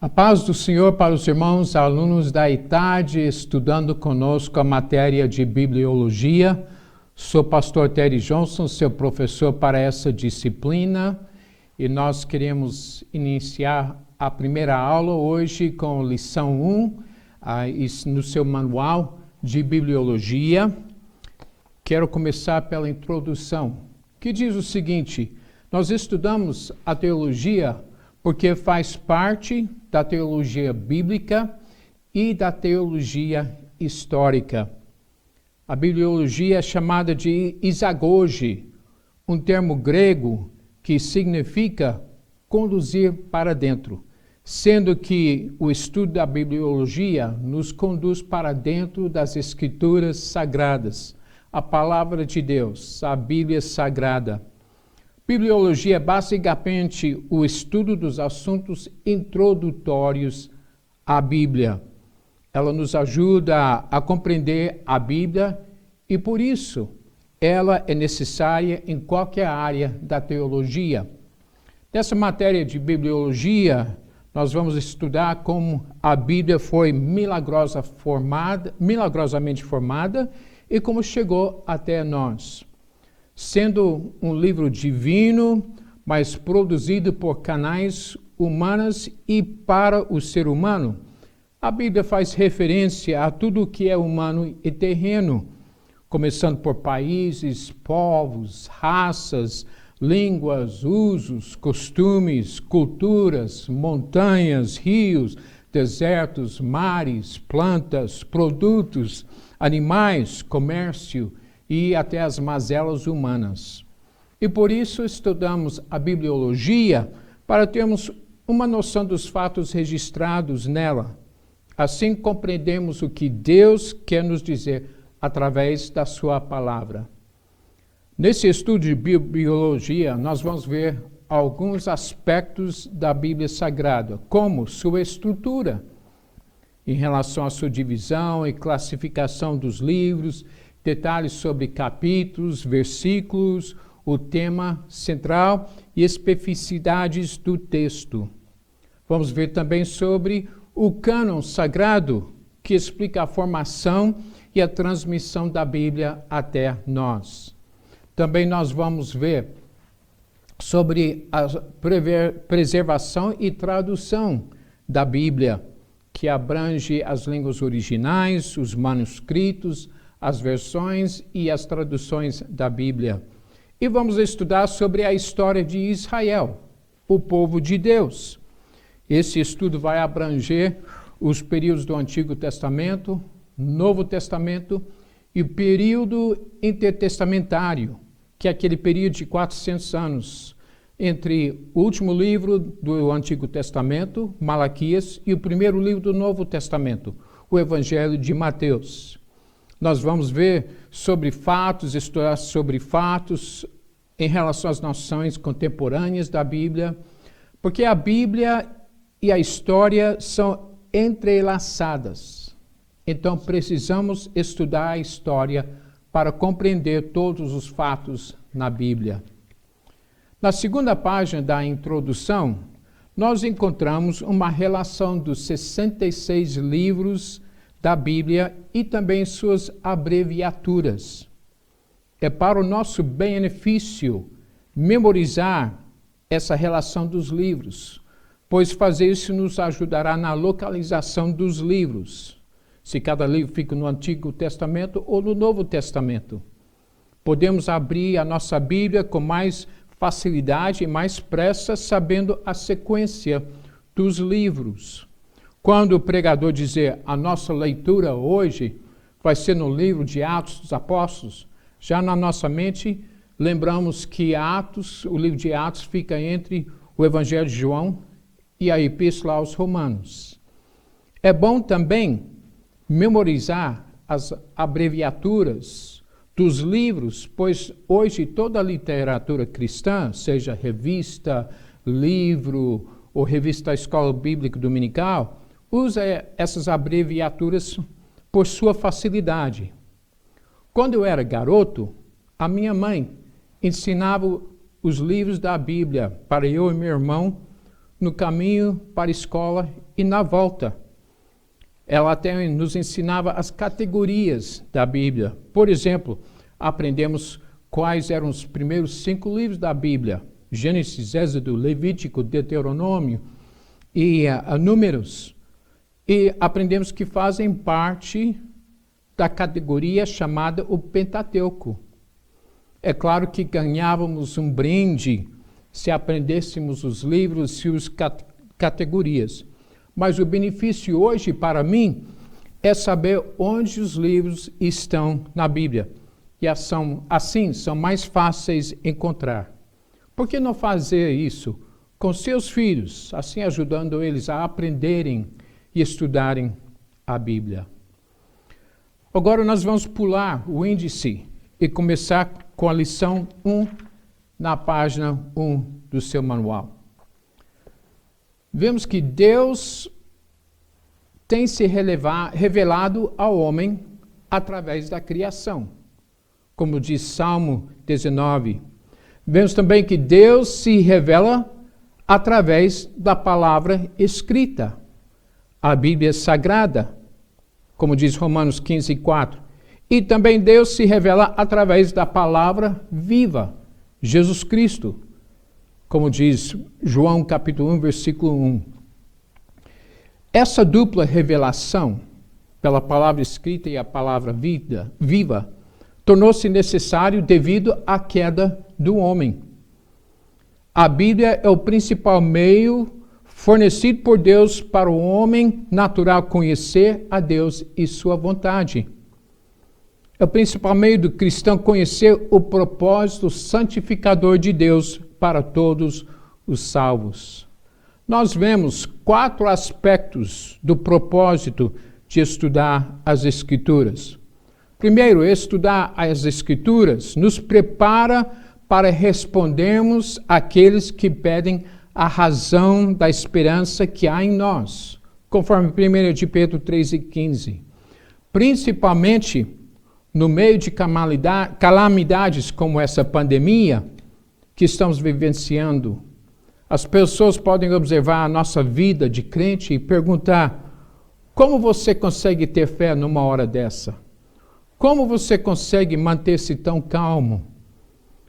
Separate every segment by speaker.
Speaker 1: A paz do Senhor para os irmãos alunos da ITAD, estudando conosco a matéria de Bibliologia. Sou pastor Terry Johnson, seu professor para essa disciplina, e nós queremos iniciar a primeira aula hoje com lição 1, no seu manual de Bibliologia. Quero começar pela introdução, que diz o seguinte: nós estudamos a teologia porque faz parte da teologia bíblica e da teologia histórica. A bibliologia é chamada de isagoge, um termo grego que significa conduzir para dentro, sendo que o estudo da bibliologia nos conduz para dentro das escrituras sagradas, a palavra de Deus, a Bíblia Sagrada. Bibliologia é basicamente o estudo dos assuntos introdutórios à Bíblia. Ela nos ajuda a compreender a Bíblia e, por isso, ela é necessária em qualquer área da teologia. Nessa matéria de bibliologia, nós vamos estudar como a Bíblia foi milagrosamente formada e como chegou até nós. Sendo um livro divino, mas produzido por canais humanos e para o ser humano, a Bíblia faz referência a tudo o que é humano e terreno, começando por países, povos, raças, línguas, usos, costumes, culturas, montanhas, rios, desertos, mares, plantas, produtos, animais, comércio e até as mazelas humanas. E por isso estudamos a bibliologia para termos uma noção dos fatos registrados nela. Assim compreendemos o que Deus quer nos dizer através da sua palavra. Nesse estudo de bibliologia, nós vamos ver alguns aspectos da Bíblia Sagrada, como sua estrutura, em relação à sua divisão e classificação dos livros, detalhes sobre capítulos, versículos, o tema central e especificidades do texto. Vamos ver também sobre o cânon sagrado, que explica a formação e a transmissão da Bíblia até nós. Também nós vamos ver sobre a preservação e tradução da Bíblia, que abrange as línguas originais, os manuscritos, as versões e as traduções da Bíblia. E vamos estudar sobre a história de Israel, o povo de Deus. Esse estudo vai abranger os períodos do Antigo Testamento, Novo Testamento e o período intertestamentário, que é aquele período de 400 anos, entre o último livro do Antigo Testamento, Malaquias, e o primeiro livro do Novo Testamento, o Evangelho de Mateus. Nós vamos ver sobre fatos, estudar sobre fatos em relação às noções contemporâneas da Bíblia, porque a Bíblia e a história são entrelaçadas. Então precisamos estudar a história para compreender todos os fatos na Bíblia. Na segunda página da introdução, nós encontramos uma relação dos 66 livros da Bíblia e também suas abreviaturas. É para o nosso benefício memorizar essa relação dos livros, pois fazer isso nos ajudará na localização dos livros, se cada livro fica no Antigo Testamento ou no Novo Testamento. Podemos abrir a nossa Bíblia com mais facilidade e mais pressa, sabendo a sequência dos livros. Quando o pregador dizer a nossa leitura hoje vai ser no livro de Atos dos Apóstolos, já na nossa mente lembramos que o livro de Atos fica entre o Evangelho de João e a Epístola aos Romanos. É bom também memorizar as abreviaturas dos livros, pois hoje toda a literatura cristã, seja revista, livro ou revista da Escola Bíblica Dominical, usa essas abreviaturas por sua facilidade. Quando eu era garoto, a minha mãe ensinava os livros da Bíblia para eu e meu irmão no caminho para a escola e na volta. Ela até nos ensinava as categorias da Bíblia. Por exemplo, aprendemos quais eram os primeiros 5 livros da Bíblia: Gênesis, Êxodo, Levítico, Deuteronômio e Números. E aprendemos que fazem parte da categoria chamada o Pentateuco. É claro que ganhávamos um brinde se aprendêssemos os livros e as categorias. Mas o benefício hoje para mim é saber onde os livros estão na Bíblia. E assim são mais fáceis de encontrar. Por que não fazer isso com seus filhos, assim ajudando eles a aprenderem e estudarem a Bíblia? Agora nós vamos pular o índice e começar com a lição 1 na página 1 do seu manual. Vemos que Deus tem se revelado ao homem através da criação, como diz Salmo 19. Vemos também que Deus se revela através da palavra escrita, a Bíblia Sagrada, como diz Romanos 15:4. E também Deus se revela através da palavra viva, Jesus Cristo, como diz João capítulo 1, versículo 1. Essa dupla revelação, pela palavra escrita e a palavra viva, tornou-se necessário devido à queda do homem. A Bíblia é o principal meio fornecido por Deus para o homem natural conhecer a Deus e sua vontade. É o principal meio do cristão conhecer o propósito santificador de Deus para todos os salvos. Nós vemos 4 aspectos do propósito de estudar as Escrituras. Primeiro, estudar as Escrituras nos prepara para respondermos àqueles que pedem a razão da esperança que há em nós, conforme 1 de Pedro 3:15. Principalmente no meio de calamidades como essa pandemia que estamos vivenciando, as pessoas podem observar a nossa vida de crente e perguntar: como você consegue ter fé numa hora dessa? Como você consegue manter-se tão calmo?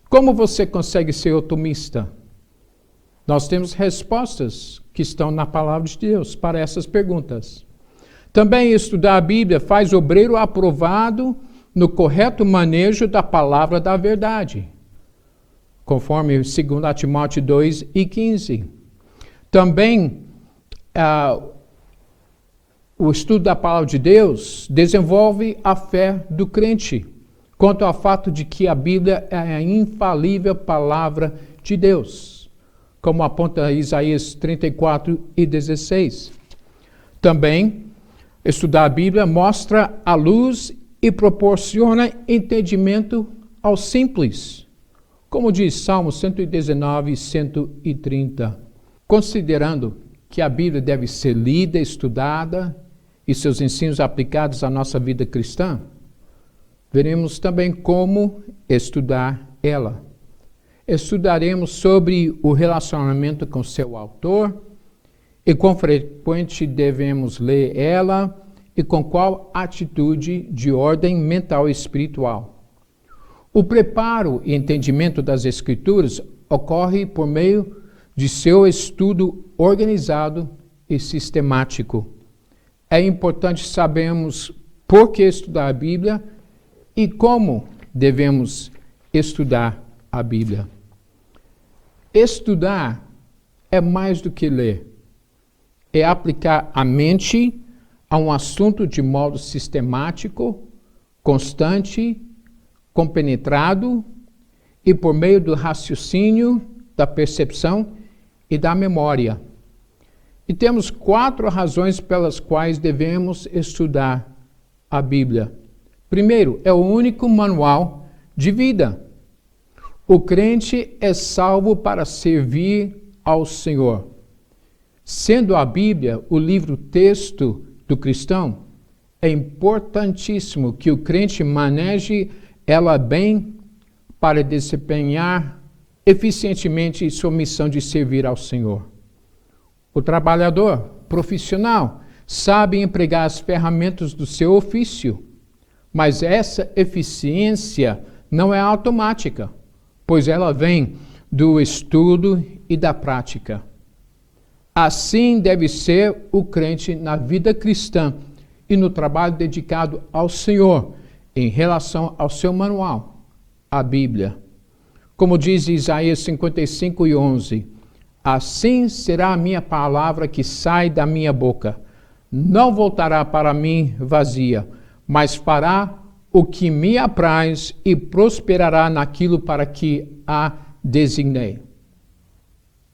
Speaker 1: Como você consegue ser otimista? Nós temos respostas que estão na palavra de Deus para essas perguntas. Também estudar a Bíblia faz o obreiro aprovado no correto manejo da palavra da verdade, conforme 2 Timóteo 2:15. Também o estudo da palavra de Deus desenvolve a fé do crente quanto ao fato de que a Bíblia é a infalível palavra de Deus, como aponta Isaías 34:16. Também estudar a Bíblia mostra a luz e proporciona entendimento aos simples, como diz Salmo 119 e 130. Considerando que a Bíblia deve ser lida, estudada e seus ensinos aplicados à nossa vida cristã, veremos também como estudar ela. Estudaremos sobre o relacionamento com seu autor e quão frequente devemos ler ela e com qual atitude de ordem mental e espiritual. O preparo e entendimento das Escrituras ocorre por meio de seu estudo organizado e sistemático. É importante sabermos por que estudar a Bíblia e como devemos estudar a Bíblia. Estudar é mais do que ler. É aplicar a mente a um assunto de modo sistemático, constante, compenetrado e por meio do raciocínio, da percepção e da memória. E temos 4 razões pelas quais devemos estudar a Bíblia. Primeiro, é o único manual de vida. O crente é salvo para servir ao Senhor. Sendo a Bíblia o livro-texto do cristão, é importantíssimo que o crente maneje ela bem para desempenhar eficientemente sua missão de servir ao Senhor. O trabalhador profissional sabe empregar as ferramentas do seu ofício, mas essa eficiência não é automática, pois ela vem do estudo e da prática. Assim deve ser o crente na vida cristã e no trabalho dedicado ao Senhor em relação ao seu manual, a Bíblia. Como diz Isaías 55:11, assim será a minha palavra que sai da minha boca. Não voltará para mim vazia, mas fará o que me apraz e prosperará naquilo para que a designei.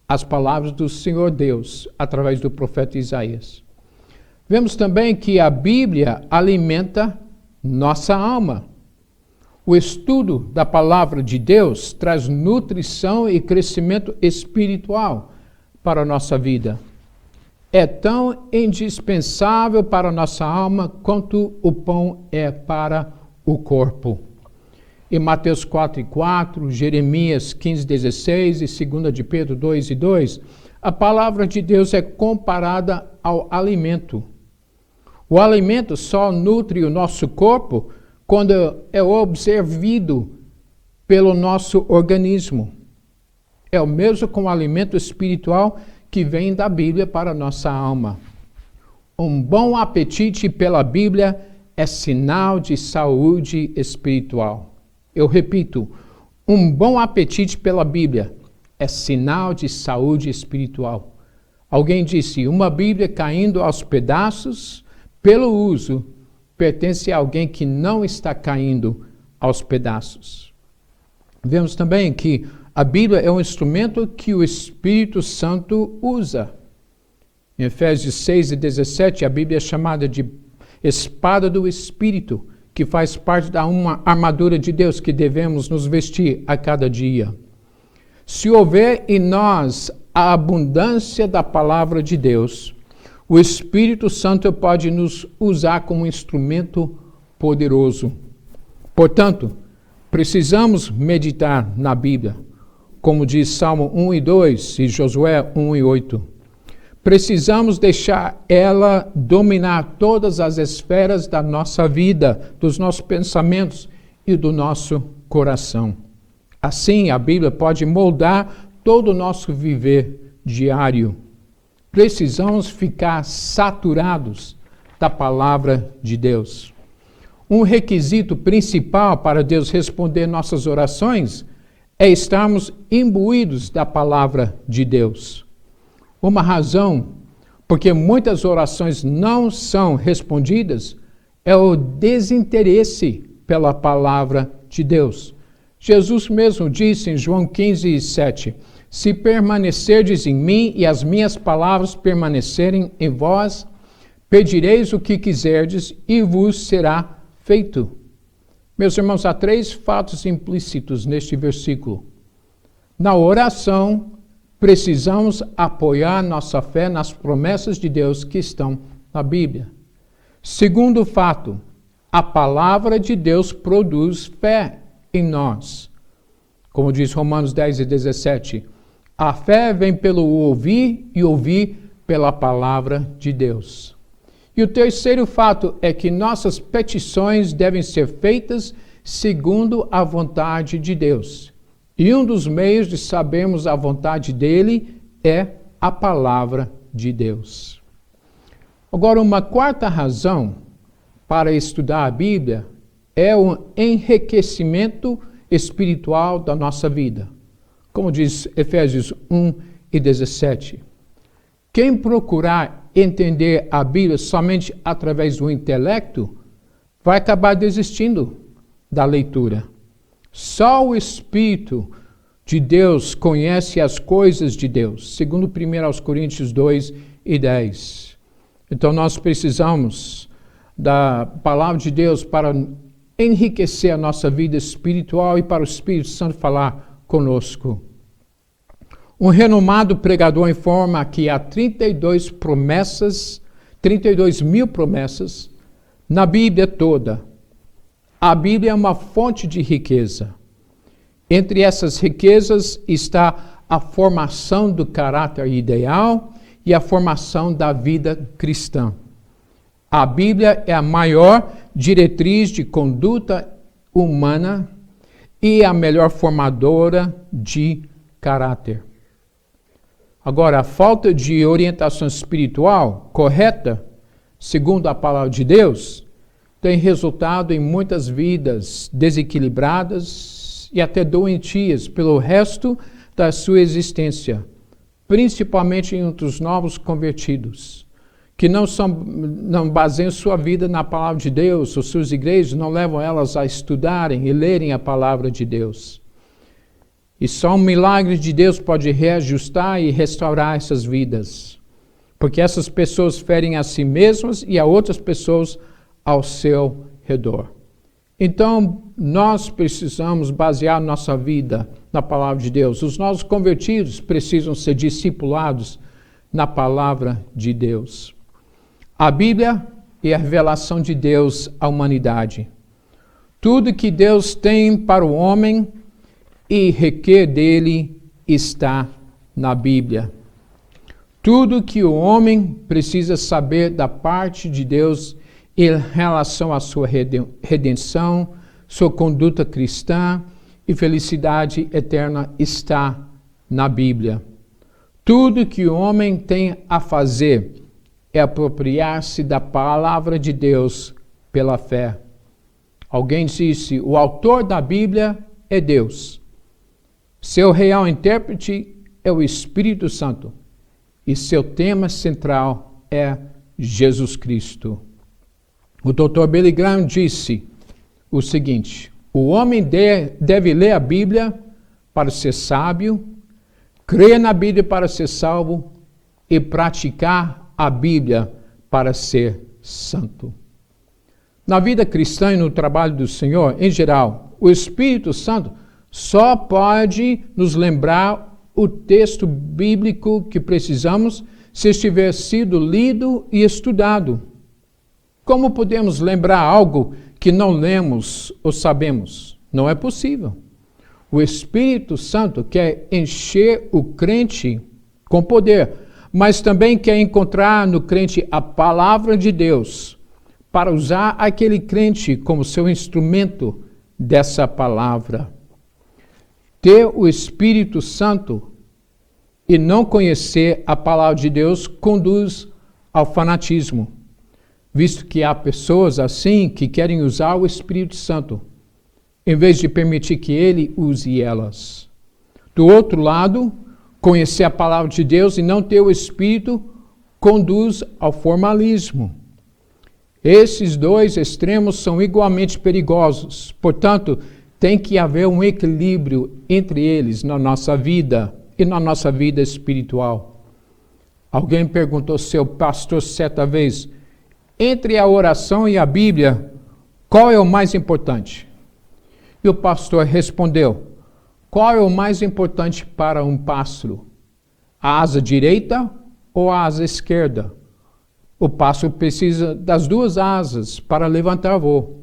Speaker 1: As palavras do Senhor Deus, através do profeta Isaías. Vemos também que a Bíblia alimenta nossa alma. O estudo da palavra de Deus traz nutrição e crescimento espiritual para a nossa vida. É tão indispensável para a nossa alma quanto o pão é para o corpo. Em Mateus 4:4, Jeremias 15:16 e 2 de Pedro 2:2, a palavra de Deus é comparada ao alimento. O alimento só nutre o nosso corpo quando é absorvido pelo nosso organismo. É o mesmo com o alimento espiritual que vem da Bíblia para a nossa alma. Um bom apetite pela Bíblia é sinal de saúde espiritual. Eu repito, um bom apetite pela Bíblia é sinal de saúde espiritual. Alguém disse, uma Bíblia caindo aos pedaços pelo uso pertence a alguém que não está caindo aos pedaços. Vemos também que a Bíblia é um instrumento que o Espírito Santo usa. Em Efésios 6:17, a Bíblia é chamada de espada do Espírito, que faz parte da uma armadura de Deus que devemos nos vestir a cada dia. Se houver em nós a abundância da palavra de Deus, o Espírito Santo pode nos usar como instrumento poderoso. Portanto, precisamos meditar na Bíblia, como diz Salmo 1:2 e Josué 1:8. Precisamos deixar ela dominar todas as esferas da nossa vida, dos nossos pensamentos e do nosso coração. Assim, a Bíblia pode moldar todo o nosso viver diário. Precisamos ficar saturados da palavra de Deus. Um requisito principal para Deus responder nossas orações é estarmos imbuídos da palavra de Deus. Uma razão porque muitas orações não são respondidas é o desinteresse pela palavra de Deus. Jesus mesmo disse em João 15:7, se permanecerdes em mim e as minhas palavras permanecerem em vós, pedireis o que quiserdes e vos será feito. Meus irmãos, há 3 fatos implícitos neste versículo. Na oração, precisamos apoiar nossa fé nas promessas de Deus que estão na Bíblia. Segundo fato, a palavra de Deus produz fé em nós. Como diz Romanos 10:17, a fé vem pelo ouvir e ouvir pela palavra de Deus. E o terceiro fato é que nossas petições devem ser feitas segundo a vontade de Deus. E um dos meios de sabermos a vontade dele é a palavra de Deus. Agora, uma quarta razão para estudar a Bíblia é o enriquecimento espiritual da nossa vida. Como diz Efésios 1:17. Quem procurar entender a Bíblia somente através do intelecto vai acabar desistindo da leitura. Só o Espírito de Deus conhece as coisas de Deus, segundo 1 Coríntios 2:10. Então nós precisamos da palavra de Deus para enriquecer a nossa vida espiritual e para o Espírito Santo falar conosco. Um renomado pregador informa que há 32 mil promessas na Bíblia toda. A Bíblia é uma fonte de riqueza. Entre essas riquezas está a formação do caráter ideal e a formação da vida cristã. A Bíblia é a maior diretriz de conduta humana e a melhor formadora de caráter. Agora, a falta de orientação espiritual correta, segundo a palavra de Deus, tem resultado em muitas vidas desequilibradas e até doentias pelo resto da sua existência, principalmente entre os novos convertidos, que não baseiam sua vida na palavra de Deus, ou suas igrejas não levam elas a estudarem e lerem a palavra de Deus. E só um milagre de Deus pode reajustar e restaurar essas vidas, porque essas pessoas ferem a si mesmas e a outras pessoas ao seu redor. Então, nós precisamos basear nossa vida na palavra de Deus. Os novos convertidos precisam ser discipulados na palavra de Deus. A Bíblia é a revelação de Deus à humanidade. Tudo que Deus tem para o homem e requer dele está na Bíblia. Tudo que o homem precisa saber da parte de Deus em relação à sua redenção, sua conduta cristã e felicidade eterna está na Bíblia. Tudo que o homem tem a fazer é apropriar-se da palavra de Deus pela fé. Alguém disse: o autor da Bíblia é Deus. Seu real intérprete é o Espírito Santo. E seu tema central é Jesus Cristo. O Dr. Billy Graham disse o seguinte: o homem deve ler a Bíblia para ser sábio, crer na Bíblia para ser salvo e praticar a Bíblia para ser santo. Na vida cristã e no trabalho do Senhor, em geral, o Espírito Santo só pode nos lembrar o texto bíblico que precisamos se estiver sido lido e estudado. Como podemos lembrar algo que não lemos ou sabemos? Não é possível. O Espírito Santo quer encher o crente com poder, mas também quer encontrar no crente a palavra de Deus, para usar aquele crente como seu instrumento dessa palavra. Ter o Espírito Santo e não conhecer a palavra de Deus conduz ao fanatismo, visto que há pessoas assim que querem usar o Espírito Santo, em vez de permitir que ele use elas. Do outro lado, conhecer a palavra de Deus e não ter o Espírito conduz ao formalismo. Esses dois extremos são igualmente perigosos, portanto, tem que haver um equilíbrio entre eles na nossa vida e na nossa vida espiritual. Alguém perguntou ao seu pastor certa vez: entre a oração e a Bíblia, qual é o mais importante? E o pastor respondeu: qual é o mais importante para um pássaro? A asa direita ou a asa esquerda? O pássaro precisa das duas asas para levantar voo.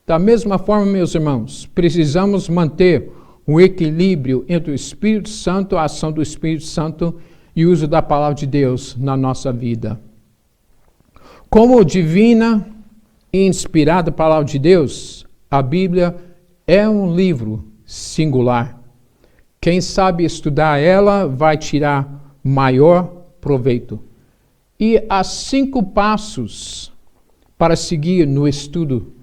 Speaker 1: Da mesma forma, meus irmãos, precisamos manter um equilíbrio entre o Espírito Santo, a ação do Espírito Santo e o uso da palavra de Deus na nossa vida. Como divina e inspirada palavra de Deus, a Bíblia é um livro singular. Quem sabe estudar ela vai tirar maior proveito. E há 5 passos para seguir no estudo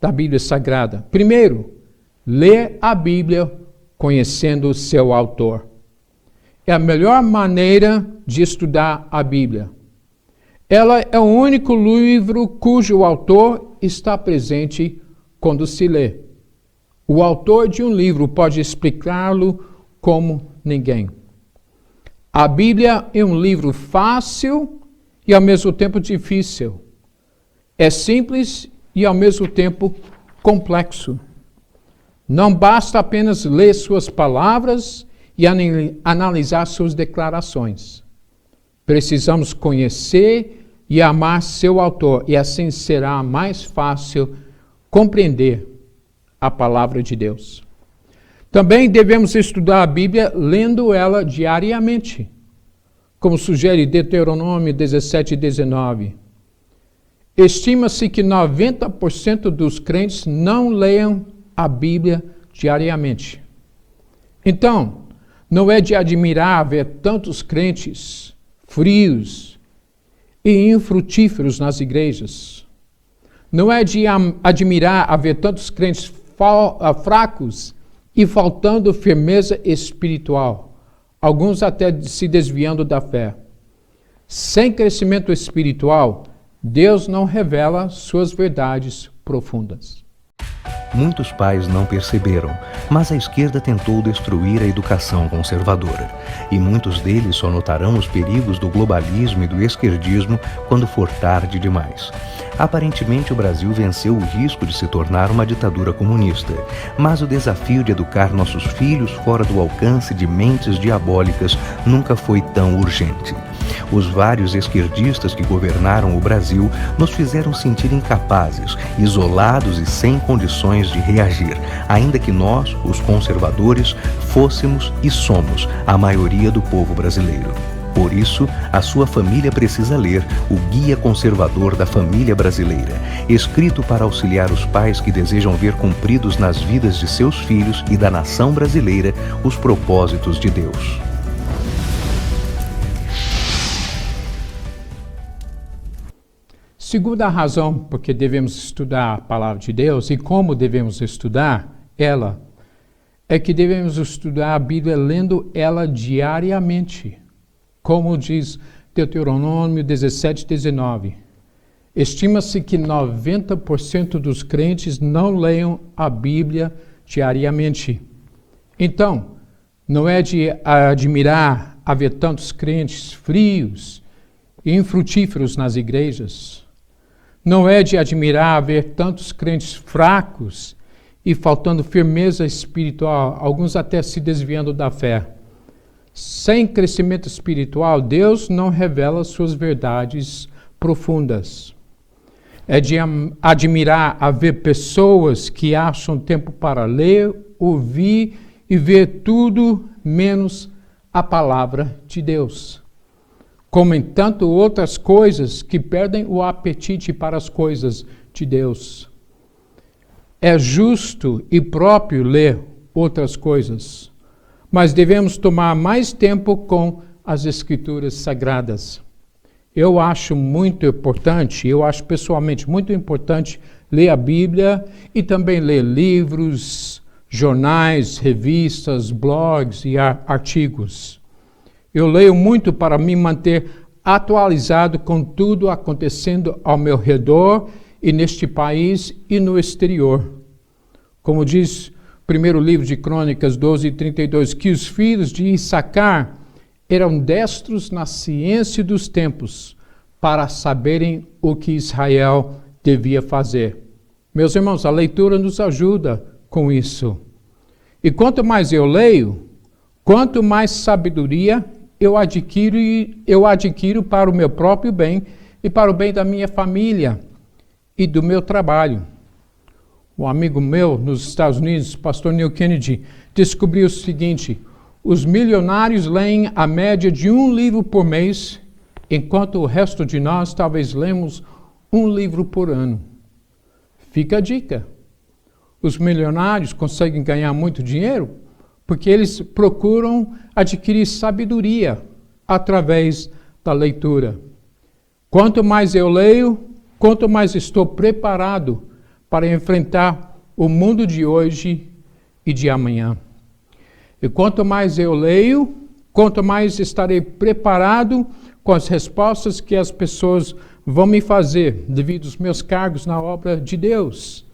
Speaker 1: da Bíblia Sagrada. Primeiro, ler a Bíblia conhecendo o seu autor. É a melhor maneira de estudar a Bíblia. Ela é o único livro cujo autor está presente quando se lê. O autor de um livro pode explicá-lo como ninguém. A Bíblia é um livro fácil e ao mesmo tempo difícil. É simples e ao mesmo tempo complexo. Não basta apenas ler suas palavras e analisar suas declarações. Precisamos conhecer e amar seu autor, e assim será mais fácil compreender a palavra de Deus. Também devemos estudar a Bíblia lendo ela diariamente. como sugere Deuteronômio 17 e 19. Estima-se que 90% dos crentes não leiam a Bíblia diariamente. Então, não é de admirar ver tantos crentes frios e infrutíferos nas igrejas. Não é de admirar ver tantos crentes fracos e faltando firmeza espiritual, alguns até se desviando da fé. Sem crescimento espiritual, Deus não revela suas verdades profundas.
Speaker 2: Muitos pais não perceberam, mas a esquerda tentou destruir a educação conservadora. E muitos deles só notarão os perigos do globalismo e do esquerdismo quando for tarde demais. Aparentemente, o Brasil venceu o risco de se tornar uma ditadura comunista, mas o desafio de educar nossos filhos fora do alcance de mentes diabólicas nunca foi tão urgente. Os vários esquerdistas que governaram o Brasil nos fizeram sentir incapazes, isolados e sem condições de reagir, ainda que nós, os conservadores, fôssemos e somos a maioria do povo brasileiro. Por isso, a sua família precisa ler o Guia Conservador da Família Brasileira, escrito para auxiliar os pais que desejam ver cumpridos nas vidas de seus filhos e da nação brasileira os propósitos de Deus.
Speaker 1: Segunda razão por que devemos estudar a palavra de Deus e como devemos estudar ela, é que devemos estudar a Bíblia lendo ela diariamente. Como diz Deuteronômio 17, 19. Estima-se que 90% dos crentes não leiam a Bíblia diariamente. Então, não é de admirar haver tantos crentes frios e infrutíferos nas igrejas. Não é de admirar ver tantos crentes fracos e faltando firmeza espiritual, alguns até se desviando da fé. Sem crescimento espiritual, Deus não revela suas verdades profundas. É de admirar haver pessoas que acham tempo para ler, ouvir e ver tudo menos a palavra de Deus. Como em tanto outras coisas que perdem o apetite para as coisas de Deus. É justo e próprio ler outras coisas, mas devemos tomar mais tempo com as Escrituras Sagradas. Eu acho muito importante, eu acho pessoalmente muito importante ler a Bíblia e também ler livros, jornais, revistas, blogs e artigos. Eu leio muito para me manter atualizado com tudo acontecendo ao meu redor e neste país e no exterior. Como diz o primeiro livro de Crônicas 12:32, que os filhos de Issacar eram destros na ciência dos tempos para saberem o que Israel devia fazer. Meus irmãos, a leitura nos ajuda com isso. E quanto mais eu leio, quanto mais sabedoria eu adquiro para o meu próprio bem e para o bem da minha família e do meu trabalho. Um amigo meu nos Estados Unidos, pastor Neil Kennedy, descobriu o seguinte: os milionários leem a média de um livro por mês, enquanto o resto de nós talvez lemos um livro por ano. Fica a dica. Os milionários conseguem ganhar muito dinheiro porque eles procuram adquirir sabedoria através da leitura. Quanto mais eu leio, quanto mais estou preparado para enfrentar o mundo de hoje e de amanhã. E quanto mais eu leio, quanto mais estarei preparado com as respostas que as pessoas vão me fazer devido aos meus cargos na obra de Deus.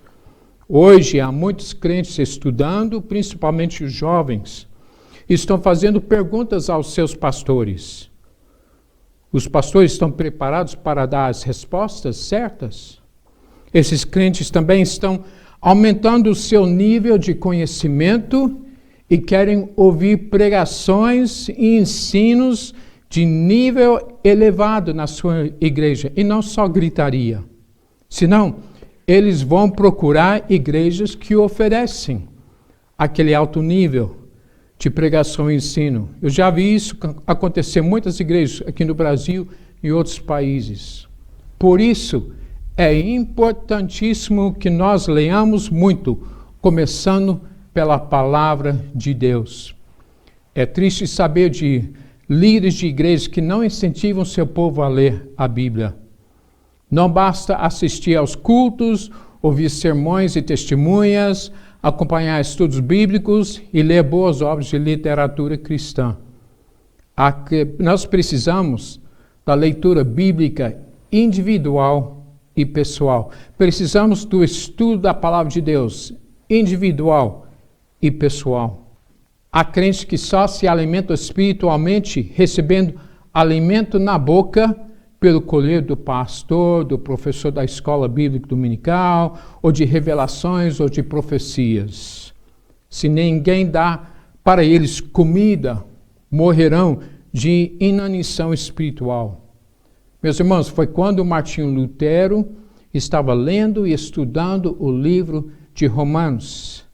Speaker 1: Hoje há muitos crentes estudando, principalmente os jovens, estão fazendo perguntas aos seus pastores. Os pastores estão preparados para dar as respostas certas? Esses crentes também estão aumentando o seu nível de conhecimento e querem ouvir pregações e ensinos de nível elevado na sua igreja, e não só gritaria. Senão, eles vão procurar igrejas que oferecem aquele alto nível de pregação e ensino. Eu já vi isso acontecer em muitas igrejas aqui no Brasil e em outros países. Por isso, é importantíssimo que nós leiamos muito, começando pela palavra de Deus. É triste saber de líderes de igrejas que não incentivam seu povo a ler a Bíblia. Não basta assistir aos cultos, ouvir sermões e testemunhas, acompanhar estudos bíblicos e ler boas obras de literatura cristã. Nós precisamos da leitura bíblica individual e pessoal. Precisamos do estudo da palavra de Deus, individual e pessoal. Há crentes que só se alimentam espiritualmente, recebendo alimento na boca pelo colher do pastor, do professor da escola bíblica dominical, ou de revelações ou de profecias. Se ninguém dá para eles comida, morrerão de inanição espiritual. Meus irmãos, foi quando Martinho Lutero estava lendo e estudando o livro de Romanos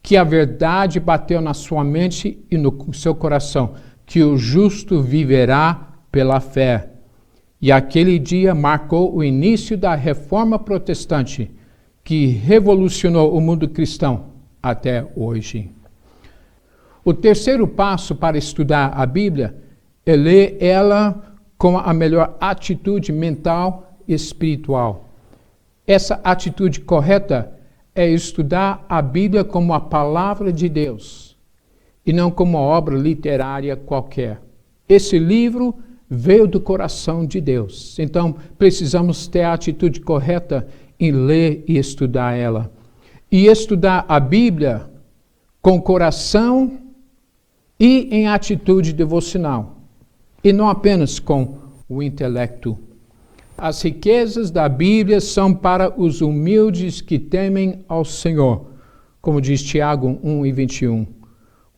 Speaker 1: que a verdade bateu na sua mente e no seu coração, que o justo viverá pela fé. E aquele dia marcou o início da Reforma Protestante, que revolucionou o mundo cristão até hoje. O terceiro passo para estudar a Bíblia é ler ela com a melhor atitude mental e espiritual. Essa atitude correta é estudar a Bíblia como a palavra de Deus e não como uma obra literária qualquer. Esse livro veio do coração de Deus. Então, precisamos ter a atitude correta em ler e estudar ela. E estudar a Bíblia com coração e em atitude devocional. E não apenas com o intelecto. As riquezas da Bíblia são para os humildes que temem ao Senhor, como diz Tiago 1:21.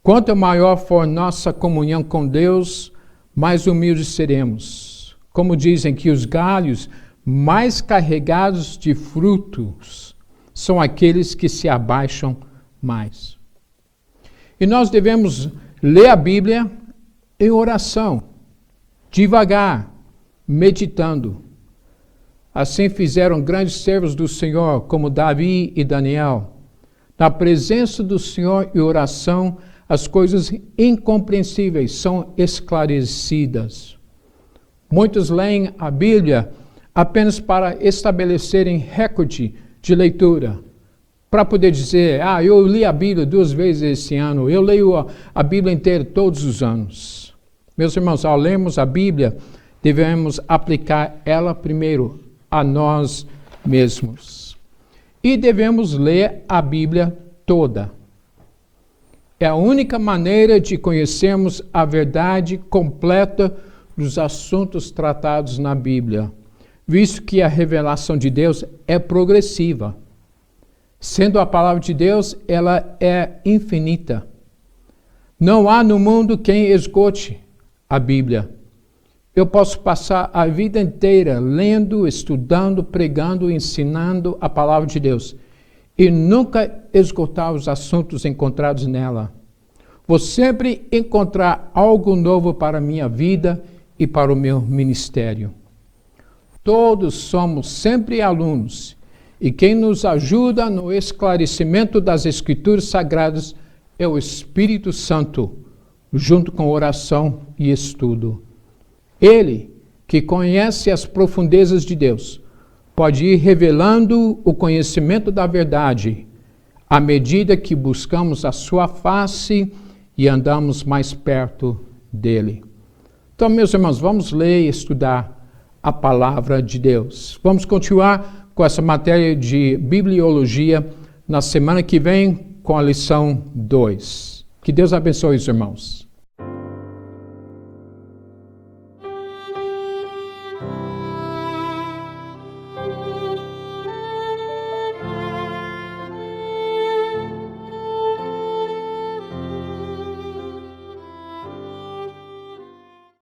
Speaker 1: Quanto maior for nossa comunhão com Deus, mais humildes seremos. Como dizem que os galhos mais carregados de frutos são aqueles que se abaixam mais. E nós devemos ler a Bíblia em oração, devagar, meditando. Assim fizeram grandes servos do Senhor, como Davi e Daniel. Na presença do Senhor e oração, as coisas incompreensíveis são esclarecidas. Muitos leem a Bíblia apenas para estabelecerem recorde de leitura, para poder dizer, eu li a Bíblia 2 vezes esse ano, eu leio a Bíblia inteira todos os anos. Meus irmãos, ao lermos a Bíblia, devemos aplicar ela primeiro a nós mesmos. E devemos ler a Bíblia toda. É a única maneira de conhecermos a verdade completa dos assuntos tratados na Bíblia, visto que a revelação de Deus é progressiva. Sendo a palavra de Deus, ela é infinita. Não há no mundo quem esgote a Bíblia. Eu posso passar a vida inteira lendo, estudando, pregando, ensinando a palavra de Deus e nunca esgotar os assuntos encontrados nela. Vou sempre encontrar algo novo para a minha vida e para o meu ministério. Todos somos sempre alunos e quem nos ajuda no esclarecimento das Escrituras Sagradas é o Espírito Santo, junto com oração e estudo. Ele, que conhece as profundezas de Deus, pode ir revelando o conhecimento da verdade à medida que buscamos a sua face e andamos mais perto dele. Então, meus irmãos, vamos ler e estudar a palavra de Deus. Vamos continuar com essa matéria de bibliologia na semana que vem com a lição 2. Que Deus abençoe os irmãos.